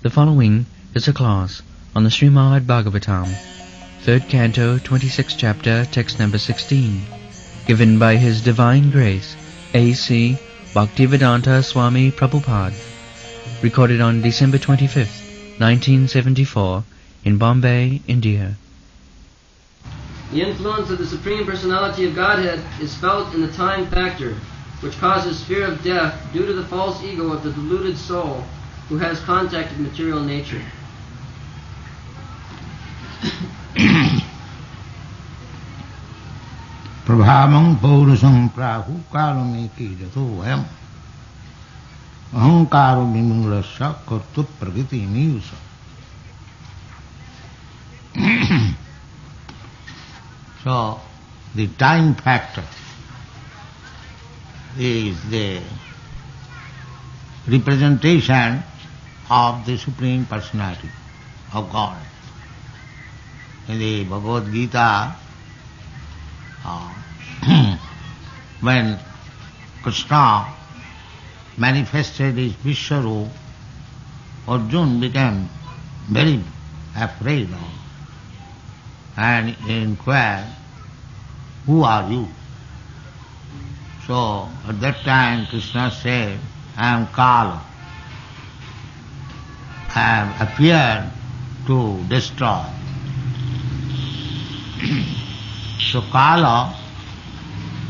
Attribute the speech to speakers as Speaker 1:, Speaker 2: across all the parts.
Speaker 1: The following is a class on the Srimad Bhagavatam, 3rd Canto, 26th Chapter, text number 16, given by His Divine Grace, A.C. Bhaktivedanta Swami Prabhupada, recorded on December 25th, 1974, in Bombay, India.
Speaker 2: The influence of the Supreme Personality of Godhead is felt in the time factor, which causes fear of death due to the false ego of the deluded soul who has contact with material nature.
Speaker 3: Prabhamam paurusam prahu kalameki jato vayam ahankaro vimurasya kartu prakriti niyusa. So, the time factor is the representation of the Supreme Personality of God. In the Bhagavad Gita, when Krishna manifested his Vishwarup, Arjuna became very afraid of and inquired, "Who are you?" So at that time Krishna said, "I am Kala. I have appeared to destroy." So Kala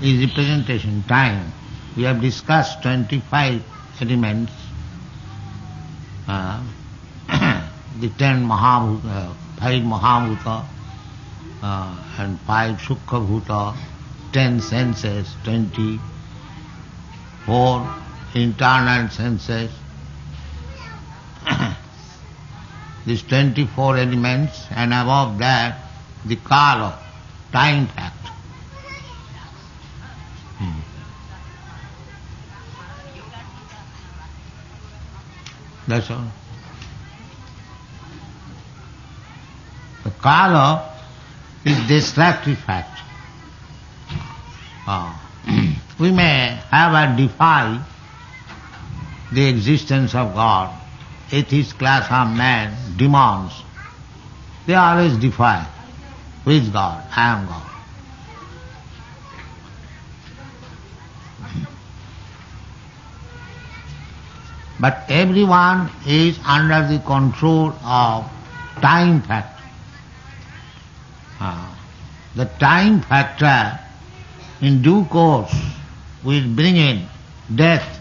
Speaker 3: is representation, time. We have discussed 25 elements, the 10 Mahabhuta, 5 Mahabhuta, and 5 Sukha Bhuta, 10 senses, 24 internal senses. These 24 elements, and above that the Kala, time factor. That's all. The Kala is destructive factor. We may have a defy the existence of God. Atheist class of men, demons, they always defy. Who is God? I am God. But everyone is under the control of time factor. The time factor in due course will bring in death.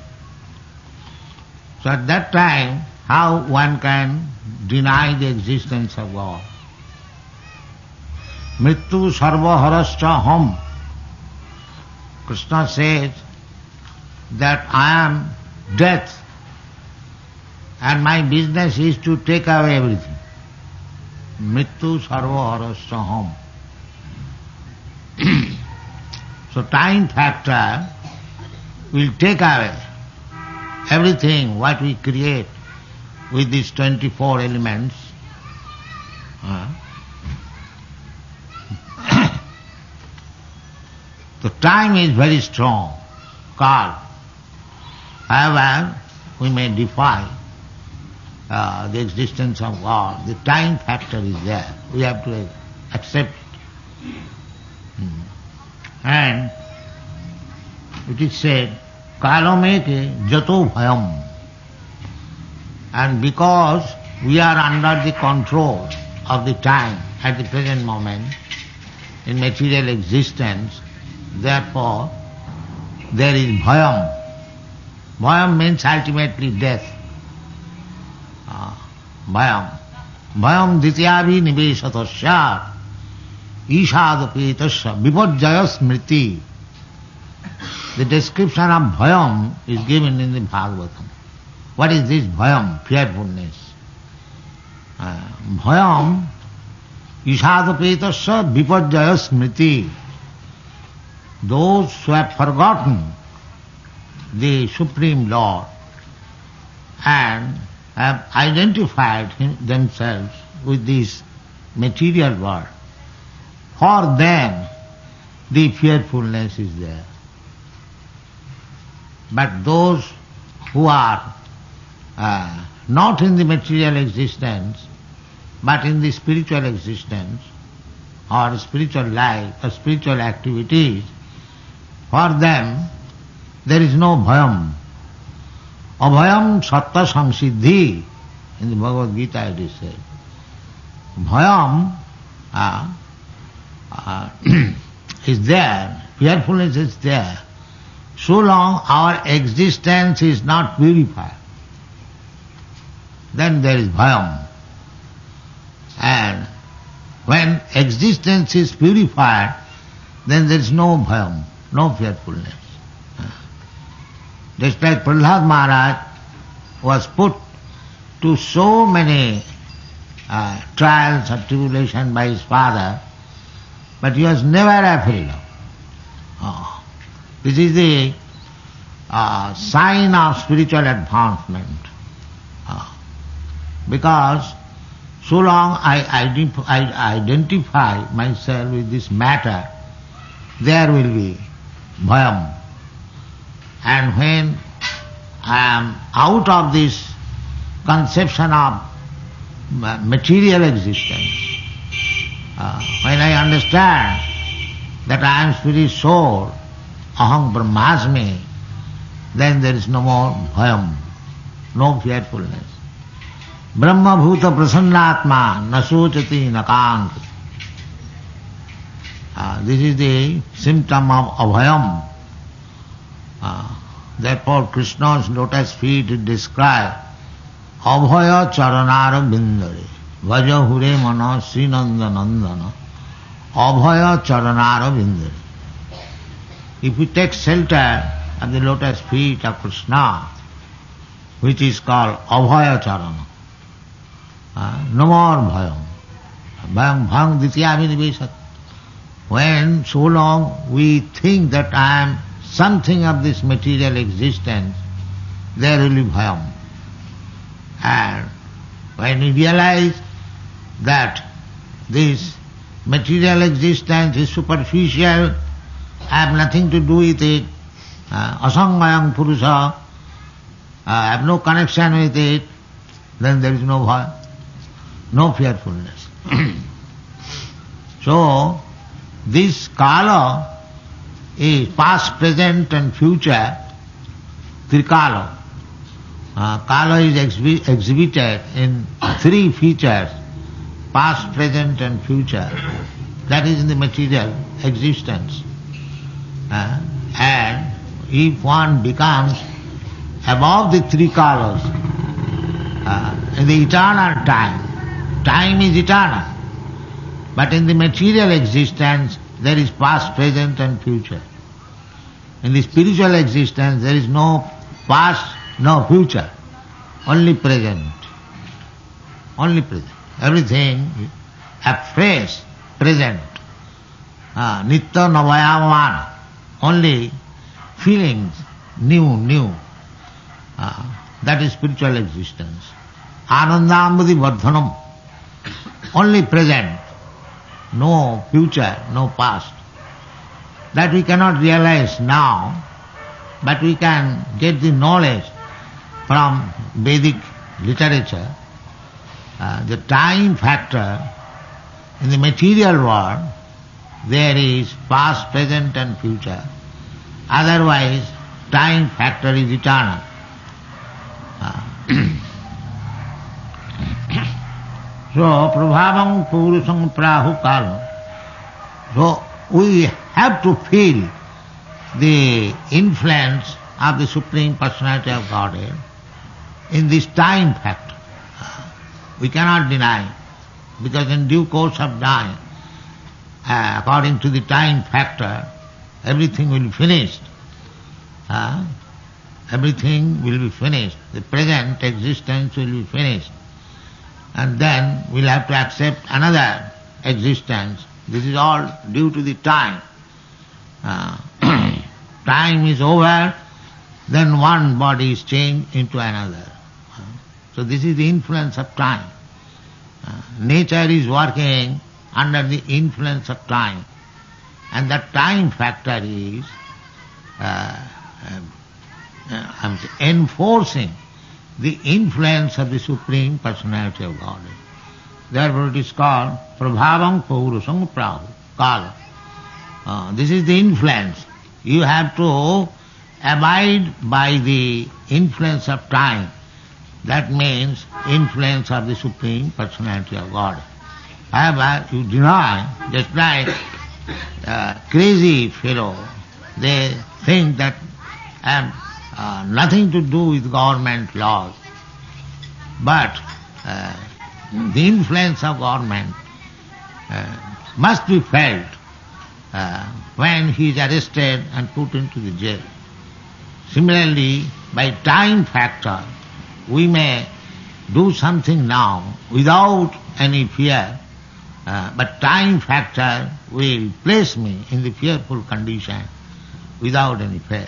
Speaker 3: So at that time, how one can deny the existence of God? Mrityu sarva harascha hum. Krishna says that I am death and my business is to take away everything. Mrityu sarva harascha hum. So time factor will take away everything what we create with these 24 elements. The time is very strong, Kal. However, we may defy the existence of God. The time factor is there. We have to accept it. And it is said, Kalameke jato bhayam. And because we are under the control of the time at the present moment in material existence, therefore there is bhayam. Bhayam means ultimately death. Bhayam. Bhayam dityavi niveshatasya ishadapetasya vipajjaya smriti. The description of bhayam is given in the Bhagavatam. What is this bhayam? Fearfulness. Bhayam ishadapetasya vipajjaya smriti. Those who have forgotten the Supreme Lord and have identified themselves with this material world, for them the fearfulness is there. But those who are not in the material existence, but in the spiritual existence, or spiritual life, or spiritual activities, for them there is no bhayam. Abhayam sattva samsiddhi. In the Bhagavad Gita it is said. Bhayam is there, fearfulness is there, so long our existence is not purified. Then there is bhayam. And when existence is purified, then there is no bhayam, no fearfulness. Just like Prahlad Maharaj was put to so many trials and tribulation by his father, but he was never afraid of. This is the sign of spiritual advancement. Because so long I identify myself with this matter, there will be bhayam. And when I am out of this conception of material existence, when I understand that I am spirit soul, aham brahmasmi, then there is no more bhayam, no fearfulness. Brahma bhuta prasannatma nasochati nakant. This is the symptom of abhayam. Therefore Krishna's lotus feet is described abhaya charanara bindare vaja hure mana srinanda nandana abhaya charanara bindare. If we take shelter of the lotus feet of Krishna, which is called abhaya charana, no more bhayam. Bhayam bhang ditya vinivesat. When so long we think that I am something of this material existence, there will be bhayam. And when we realize that this material existence is superficial, I have nothing to do with it, asangayam purusha, I have no connection with it, then there is no bhayam, no fearfulness. So, this kala is past, present and future, trikala. Kala is exhibited in three features, past, present and future. That is in the material existence. And if one becomes above the three kalas, in the eternal time, time is eternal. But in the material existence, there is past, present and future. In the spiritual existence, there is no past, no future, only present. Only present. Everything afresh, present. Nitya navayamana, only feelings, new. That is spiritual existence. Anandambudi vardhanam, only present. No future, no past. That we cannot realize now, but we can get the knowledge from Vedic literature. The time factor in the material world, there is past, present and future. Otherwise, time factor is eternal. So, prabhavam purusam prahu kalam. So, we have to feel the influence of the Supreme Personality of Godhead in this time factor. We cannot deny, because in due course of time, according to the time factor, everything will be finished. Everything will be finished. The present existence will be finished. And then we'll have to accept another existence. This is all due to the time. Time is over, then one body is changed into another. So this is the influence of time. Nature is working under the influence of time. And that time factor is enforcing the influence of the Supreme Personality of Godhead. Therefore it is called Prabhavam Paurusam Prahu Kala. This is the influence. You have to abide by the influence of time. That means influence of the Supreme Personality of God. However, you deny, just like crazy fellow, they think that have nothing to do with government laws. But the influence of government must be felt when he is arrested and put into the jail. Similarly, by time factor, we may do something now without any fear, but time factor will place me in the fearful condition without any fear.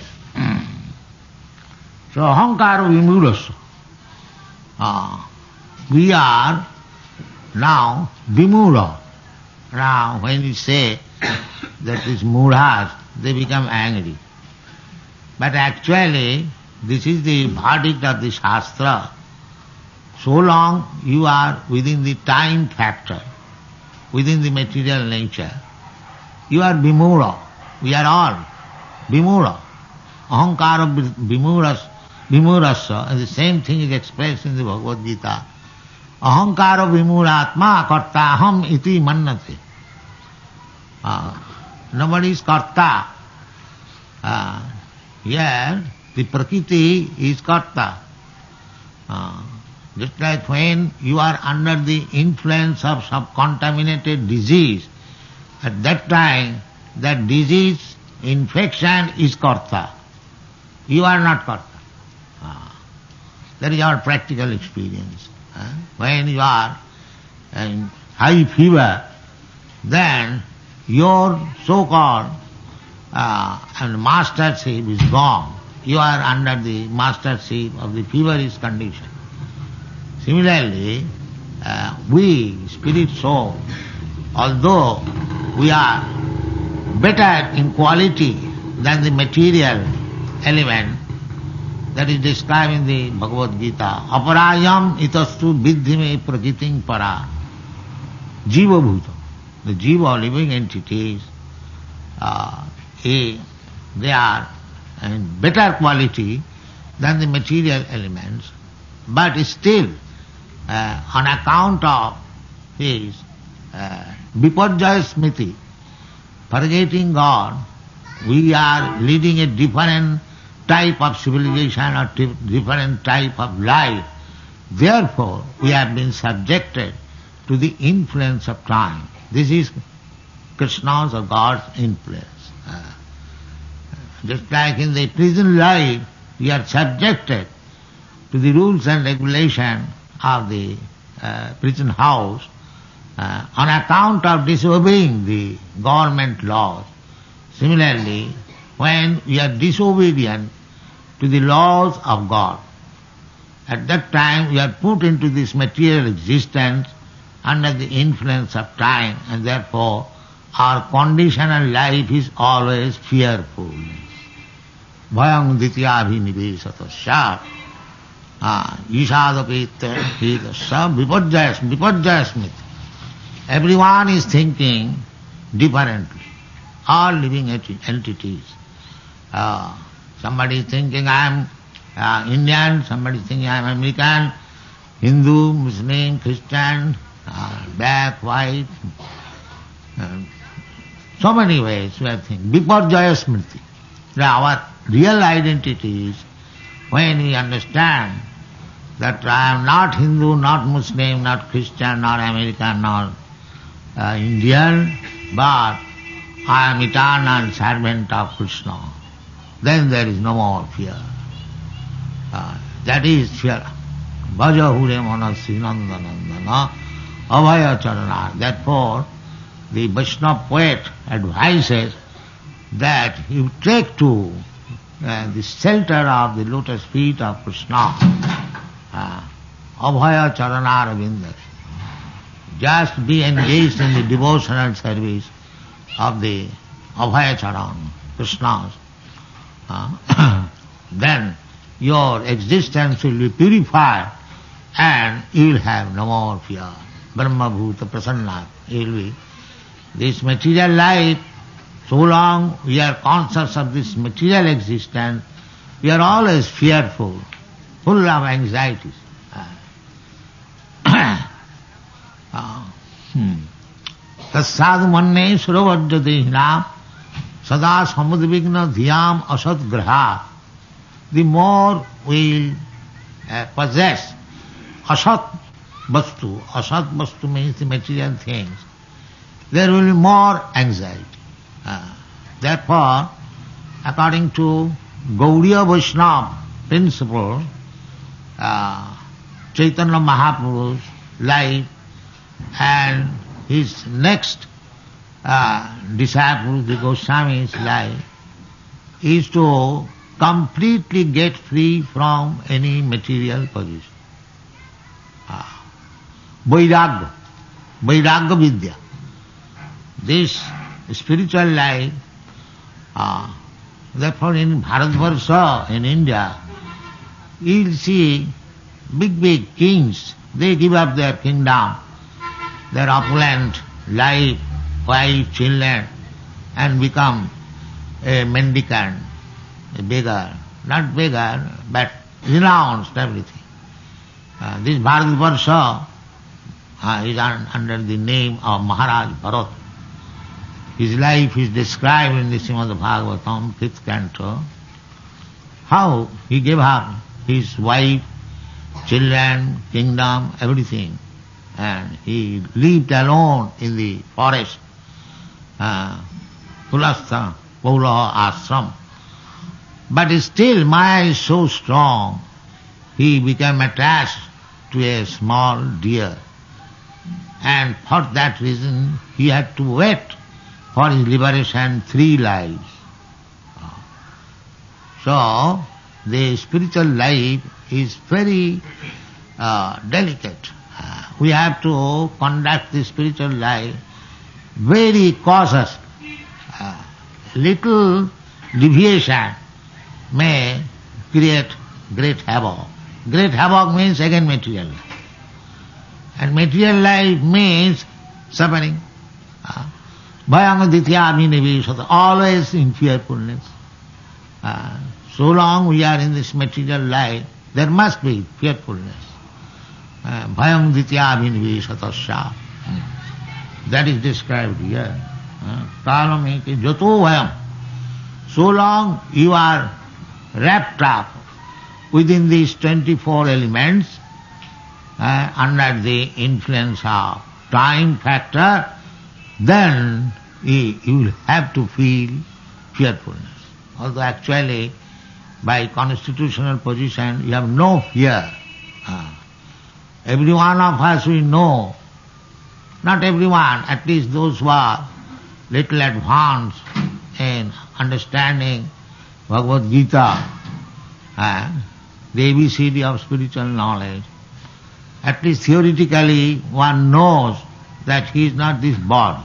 Speaker 3: So, ahankara vimurasa. We are now vimura. Now, when we say that these murhas, they become angry. But actually, this is the verdict of the Shastra. So long you are within the time factor, within the material nature, you are vimura. We are all vimura. Ahankara vimurasa, and the same thing is expressed in the Bhagavad Gita. Ahankara vimuratma kartaham iti mannate. Nobody is karta. Here, the prakriti is karta. Just like when you are under the influence of some contaminated disease, at that time, that disease infection is karta. You are not karta. That is our practical experience. When you are in high fever, then your so-called mastership is gone. You are under the mastership of the feverish condition. Similarly, we, spirit soul, although we are better in quality than the material element, that is described in the Bhagavad Gita, aparayam itastu viddhime prakritim para, jiva bhuta. The jiva, living entities, they are in better quality than the material elements, but still, on account of his viparjaya smriti, forgetting God, we are leading a different type of civilization or different type of life. Therefore, we have been subjected to the influence of time. This is Krishna's or God's influence. Just like in the prison life, we are subjected to the rules and regulation of the prison house on account of disobeying the government laws. Similarly, when we are disobedient to the laws of God, at that time we are put into this material existence under the influence of time, and therefore our conditional life is always fearful. Bhayam dityabhinivesatasya ishadapettasya viparjaya smriti. Everyone is thinking differently. All living entities. Somebody is thinking I am Indian, somebody is thinking I am American, Hindu, Muslim, Christian, black, white. So many ways we are thinking. Viparjaya smriti. Our real identity is when we understand that I am not Hindu, not Muslim, not Christian, not American, not Indian, but I am eternal servant of Krishna. Then there is no more fear. That is fear. Bhaja hure manasi nandanandana abhaya charana. Therefore, the Vaishnava poet advises that you take to the shelter of the lotus feet of Krishna, abhaya charana ravinda. Just be engaged in the devotional service of the abhaya charan, Krishna's. Then your existence will be purified and you will have no more fear. Brahma Bhuta Prasanna. You will be. This material life, so long we are conscious of this material existence, we are always fearful, full of anxieties. Tassadu manne suravajjadehina sada samudvigna dhyam asatgraha. The more we possess asat vastu means the material things, there will be more anxiety. Therefore, according to Gaudiya Vaishnava principle, Chaitanya Mahaprabhu's life and his next disciple, the Goswami's life, is to completely get free from any material position. Vairagya Vidya. This spiritual life, therefore in Bharatvarsha, in India, you'll see big kings, they give up their kingdom, their opulent life, wife, children, and become a mendicant, a beggar. Not beggar, but renounced everything. This Bharatvarsha is under the name of Maharaj Bharat. His life is described in the Srimad Bhagavatam, 5th canto. How he gave up his wife, children, kingdom, everything, and he lived alone in the forest, Pulastha, Paula Ashram. But still Maya is so strong, he became attached to a small deer, and for that reason he had to wait for his liberation 3 lives. So, the spiritual life is very delicate. We have to conduct the spiritual life very cautiously. Little deviation may create great havoc. Great havoc means again material life. And material life means suffering. Bhayanga ditya abhinivesata, always in fearfulness. So long we are in this material life, there must be fearfulness. Bhayang ditya abhinivesata. That is described here. Kalameke jato bhayam. So long you are wrapped up within these 24 elements, under the influence of time factor, then you will have to feel fearfulness. Although actually by constitutional position you have no fear. Every one of us we know, not everyone, at least those who are little advanced in understanding Bhagavad Gita, the ABCD of spiritual knowledge, at least theoretically one knows that he is not this body.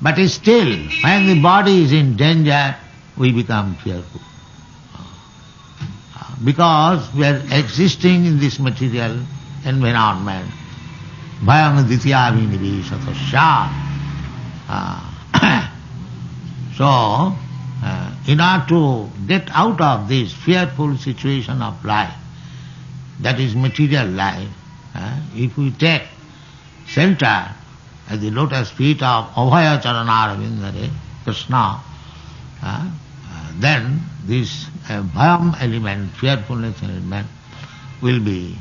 Speaker 3: But still, when the body is in danger, we become fearful. Because we are existing in this material environment. Bhayam ditya abhinivesata. So, in order to get out of this fearful situation of life, that is material life, if we take shelter at the lotus feet of Abhaya Charanarvindare, Krishna, then this bhayam element, fearfulness element, will be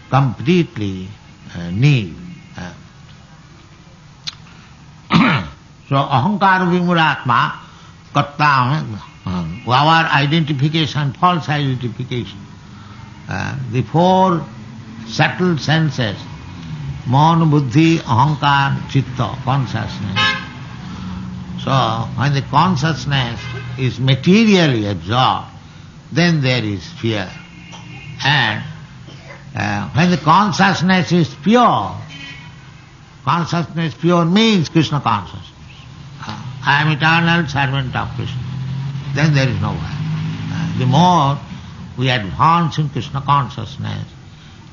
Speaker 3: completely nil. So ahankara vimuratma katta, our identification, false identification, the 4 subtle senses, man, buddhi, ahankar, chitta, consciousness. So when the consciousness is materially absorbed, then there is fear. And when the consciousness is pure means Krishna consciousness. I am eternal servant of Krishna. Then there is no fear. The more we advance in Krishna consciousness,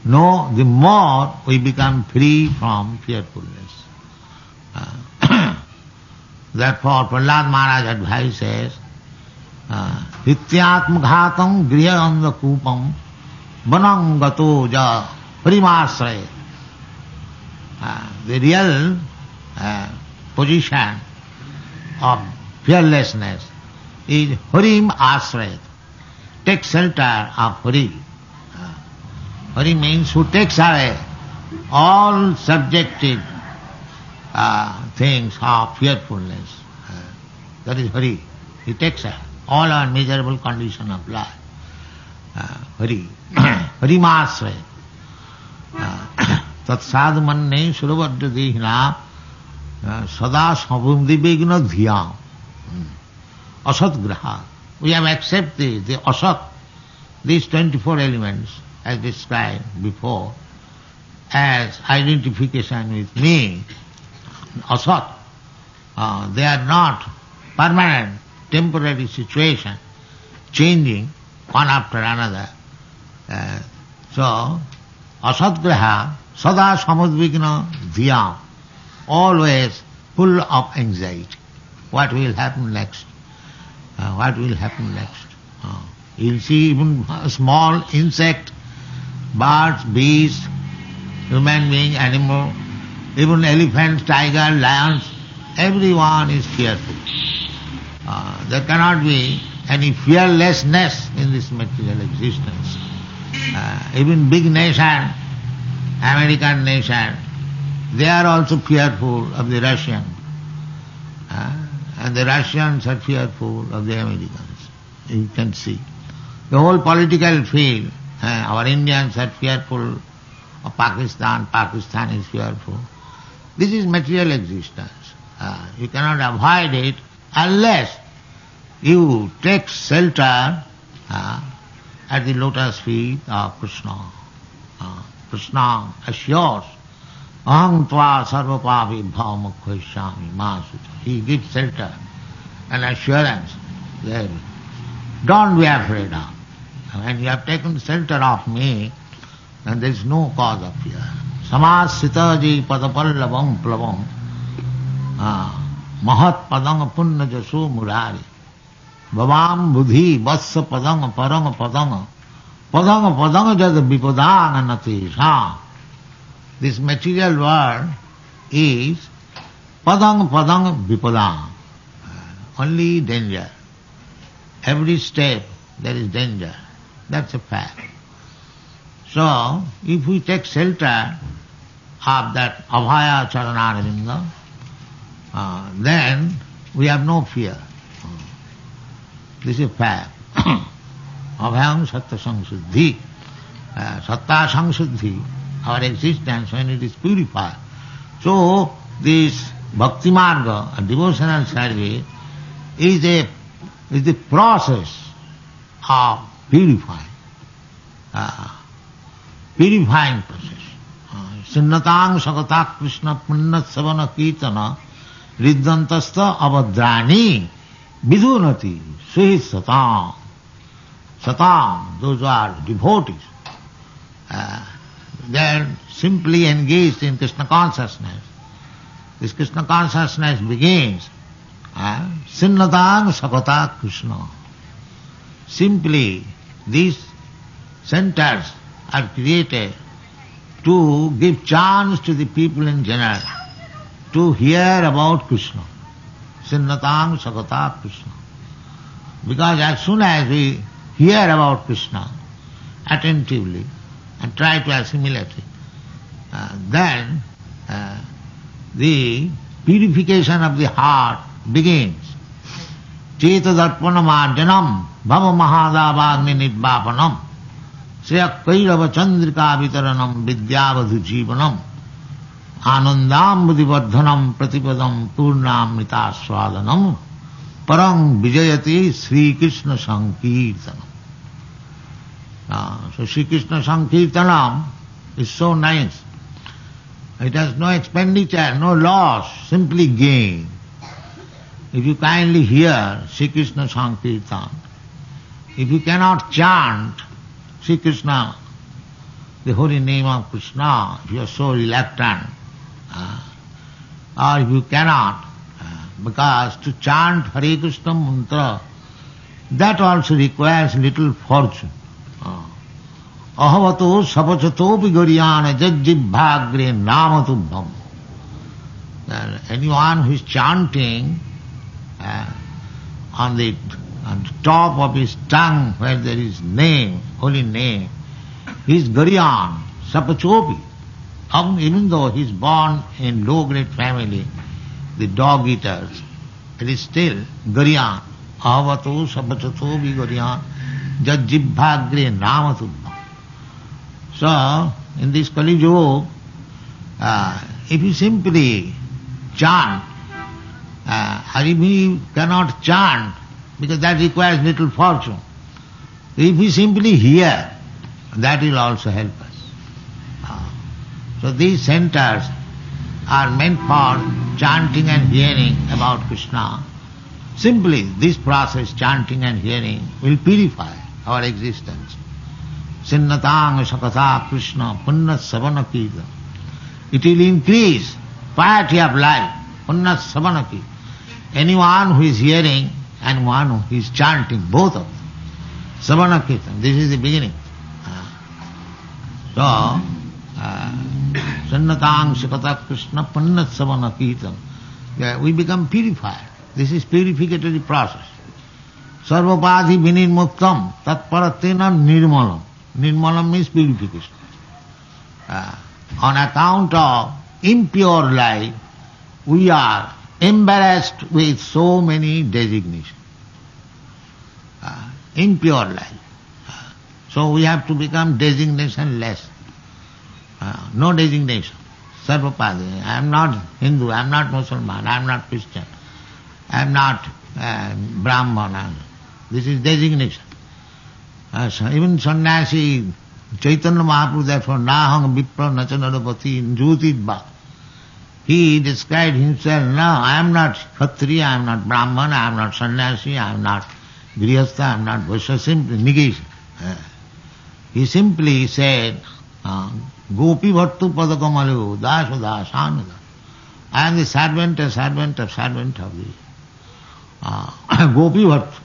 Speaker 3: no, the more we become free from fearfulness. Therefore, Prahlad Maharaj advises, Hityatma ghatam grihayanda kupam vanam gato ja harimasraya. The real position of fearlessness is Harim Asrayat. Take shelter of Hari. Hari means who takes away all subjective things of fearfulness. That is Hari. He takes away all our miserable condition of life. Hari. Harimasrayat. Tat sadhu manne suravadya dehina sada samabhundi vigna dhyam. Asat graha. We have accepted the asat, these 24 elements as described before, as identification with me. Asat. They are not permanent, temporary situation, changing one after another. So, asatgraha, sada samudvigna dhyam, always full of anxiety. What will happen next? What will happen next? You'll see even a small insect, birds, beasts, human being, animal, even elephants, tigers, lions, everyone is fearful. There cannot be any fearlessness in this material existence. Even big nation, American nation, they are also fearful of the Russian. And the Russians are fearful of the Americans. You can see. The whole political field, our Indians are fearful of Pakistan, Pakistan is fearful. This is material existence. You cannot avoid it unless you take shelter at the lotus feet of Krishna. Krishna assures, Aham tva sarvapavi bhavamukhoishyami masucha. He gives shelter and assurance that don't be afraid of. When you have taken shelter of me, then there is no cause of fear. Samasitaji padapallavam plavam mahat padang punna jaso murari bhavam buddhi vassa padang parang padang padang padang jad vipadang anati. This material world is padang padang vipadang, only danger. Every step there is danger. That's a fact. So, if we take shelter of that Abhaya Charanaravinda, then we have no fear. This is a fact. Abhayam Satta Samsuddhi. Satta Samsuddhi, our existence when it is purified. So, this Bhakti Marga, a devotional service, is the process of purifying. Purifying process. Sinnatang Sakata Krishna Punnat Savana Kirtana Riddhantasta Avadrani Vidunati Suhi Satam. Satam, those who are devotees, they are simply engaged in Krishna consciousness. This Krishna consciousness begins Sinnatang Sakata Krishna. Simply these centers are created to give chance to the people in general to hear about Krishna. Sinnatang Sakata Krishna. Because as soon as we hear about Krishna attentively and try to assimilate it, then the purification of the heart begins. Cheta darpana marjanam bhava mahadavagni nidvapanam sriya kairava chandrika vitaranam vidyavadhu jivanam anandam buddhivardhanam pratipadam purnamrita swadanam parang vijayati Sri Krishna Sankirtanam. So Sri Krishna Sankirtanam is so nice. It has no expenditure, no loss, simply gain. If you kindly hear Sri Krishna Sankirtan, if you cannot chant Sri Krishna, the holy name of Krishna, if you are so reluctant, or if you cannot, because to chant Hare Krishna mantra, that also requires little fortune. Ahavato sapachato vigoriyana jajjibhagre namatubham. Anyone who is chanting on the top of his tongue where there is name, holy name, he is Gariyan, Sapachopi. Even though he is born in low-grade family, the dog eaters, it is still Gariyan. Ahavato sapachato vigoriyana jajjibhagre namatubham. So, in this Kali Yuga, if you simply chant, or if you cannot chant, because that requires little fortune, if we simply hear, that will also help us. So these centers are meant for chanting and hearing about Krishna. Simply this process, chanting and hearing, will purify our existence. Sinnatang sakata Krishna punna savana kirtan. It will increase piety of life, punna savana kirtan. Anyone who is hearing and one who is chanting, both of them. Savana kirtan, this is the beginning. So, Sinnatang sakata Krishna punna savana kirtan. We become purified. This is purificatory process. Sarvapadhi vinirmuktam tatparatena nirmalam. Nirmalam means purification. On account of impure life, we are embarrassed with so many designations. Impure life. So we have to become designation-less. No designation. Sarvapadhi. I am not Hindu, I am not Muslim, I am not Christian, I am not Brahman. This is designation. Even sannyasi, Chaitanya Mahaprabhu, therefore, Nahang Vipra Nachanarapati Jyotidva. He described himself, no, I am not Kshatriya, I am not Brahman, I am not sannyasi, I am not Grihastha, I am not Vaishya, simply negation. He simply said, Gopi Bhattu Padakamalu, Dasu Dasanada. I am the servant of the Gopi Bhattu,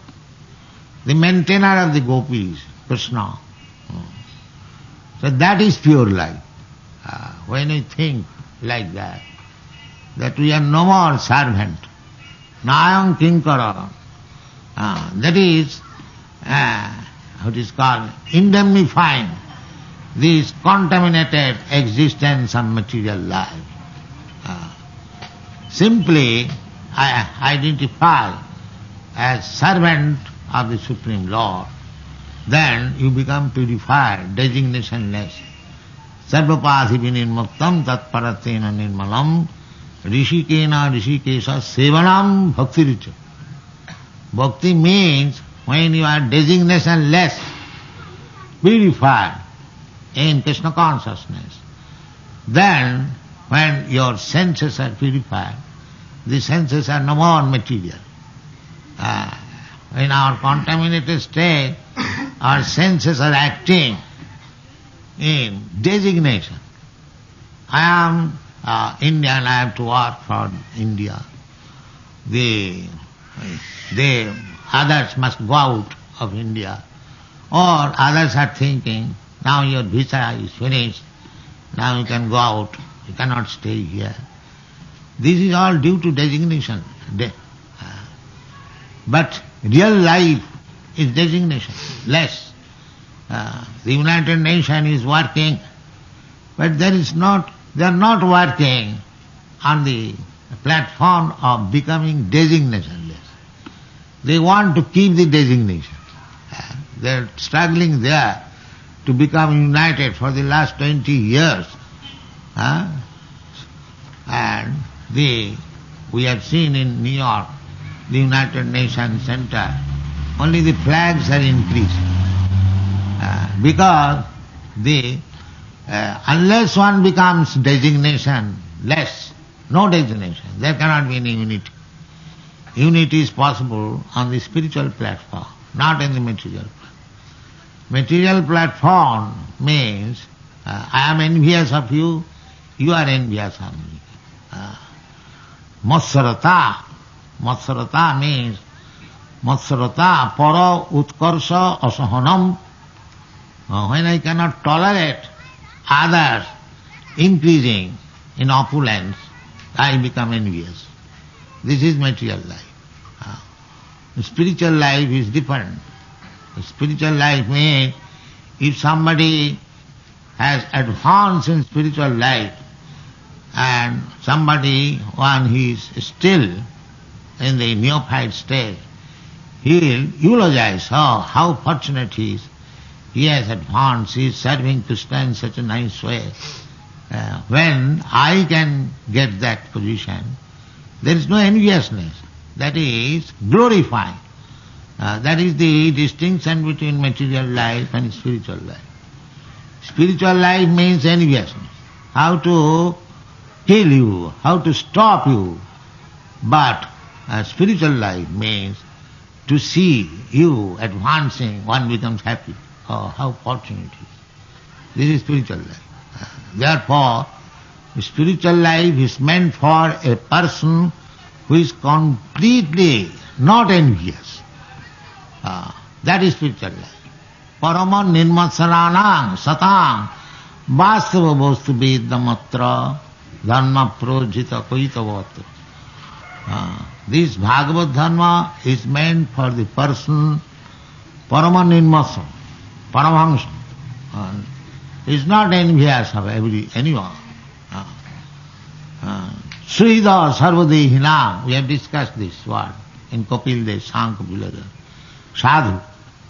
Speaker 3: the maintainer of the gopis, Krishna. So that is pure life. When we think like that we are no more servant, Nayam Kinkara, that is what is called indemnifying this contaminated existence of material life. Simply identify as servant of the Supreme Lord, then you become purified, designationless. Sarvapadhi vinirmuktam tatparatena nirmalam rishikena rishikesha sevanam bhaktiricha. Bhakti means when you are designationless, purified in Krishna consciousness, then when your senses are purified, the senses are no more material. In our contaminated state, our senses are acting in designation. I am Indian, I have to work for India. The others must go out of India. Or others are thinking, now your visa is finished, now you can go out, you cannot stay here. This is all due to designation. But real life is designation, less. The United Nations is working, but they are not working on the platform of becoming designationless. They want to keep the designation. They are struggling there to become united for the last 20 years. And we have seen in New York, the United Nations Center, only the flags are increased. Because unless one becomes designation-less, no designation, there cannot be any unity. Unity is possible on the spiritual platform, not in the material platform. Material platform means I am envious of you, you are envious of me. Matsarata. Matsarata means Matsarata para utkarsha asahanam. When I cannot tolerate others increasing in opulence, I become envious. This is material life. The spiritual life is different. The spiritual life means if somebody has advanced in spiritual life and somebody, when he is still in the neophyte stage, he will eulogize, oh, how fortunate he is. He has advanced, he is serving Krishna in such a nice way. When I can get that position, there is no enviousness. That is glorifying. That is the distinction between material life and spiritual life. Spiritual life means enviousness. How to kill you, how to stop you. But spiritual life means to see you advancing, one becomes happy. Oh, how fortunate he is. This is spiritual life. Therefore, spiritual life is meant for a person who is completely not envious. That is spiritual life. Parama nirmatsaranang satang vastava bostu vedamatra dharma projita koitavatra. This Bhagavad Dharma is meant for the person parama nirmatsa, paramahamsa. Is not envious of anyone. Srida sarvadehina, we have discussed this word in Kapil Dev, Sankhya Vilaga. Sadhu.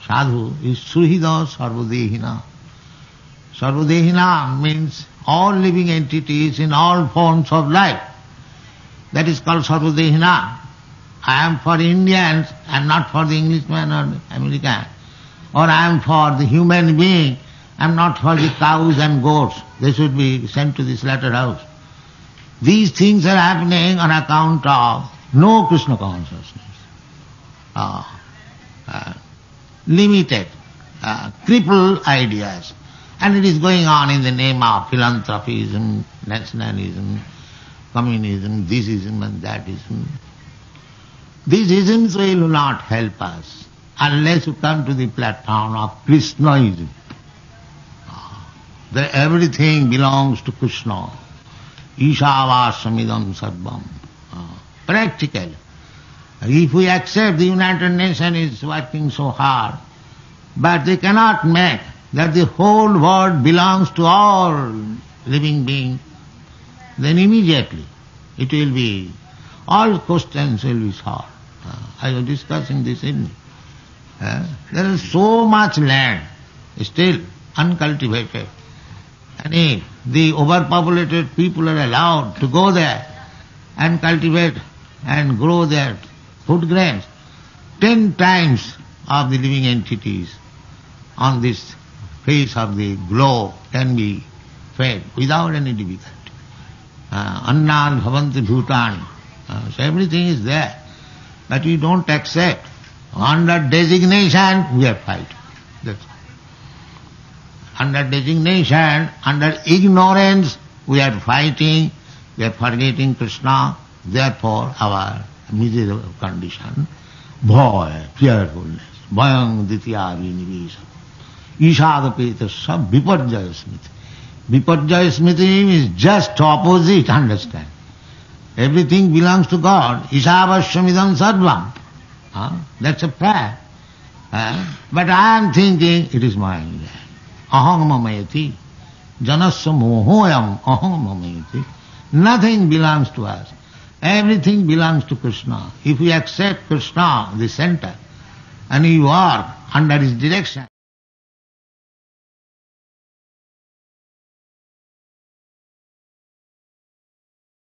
Speaker 3: Sadhu is Srida sarvadehina. Sarvadehina means all living entities in all forms of life. That is called sarvadehina. I am for Indians, I am not for the Englishman or American. Or I am for the human being, I am not for the cows and goats. They should be sent to the slaughterhouse. These things are happening on account of no Krishna consciousness. Limited, crippled ideas. And it is going on in the name of philanthropism, nationalism, communism, thisism and that-ism. These isms will not help us unless you come to the platform of Krishnaism. That everything belongs to Krishna. Ishavashamidam sarvam. Practical. If we accept the United Nations is working so hard, but they cannot make that the whole world belongs to all living beings, then immediately it will be, all questions will be solved. I was discussing this evening. There is so much land still uncultivated. And if the overpopulated people are allowed to go there and cultivate and grow their food grains, 10 times of the living entities on this face of the globe can be fed without any difficulty. Annān bhavanti bhūtāni. So everything is there. But we don't accept. Under designation, we are fighting. That's all. Under designation, under ignorance, we are fighting, we are forgetting Krishna, therefore our miserable condition, bhaya, fearfulness, bhayang ditya vinivisa, ishadapeta sab viparjaya smriti. Viparjaya smriti is just opposite, understand. Everything belongs to God, ishavashamidam sarvam. That's a prayer. But I am thinking, it is mine. Aham mamayati, janasya mohoyam aham mamayati. Nothing belongs to us. Everything belongs to Krishna. If we accept Krishna, the center, and we work under his direction,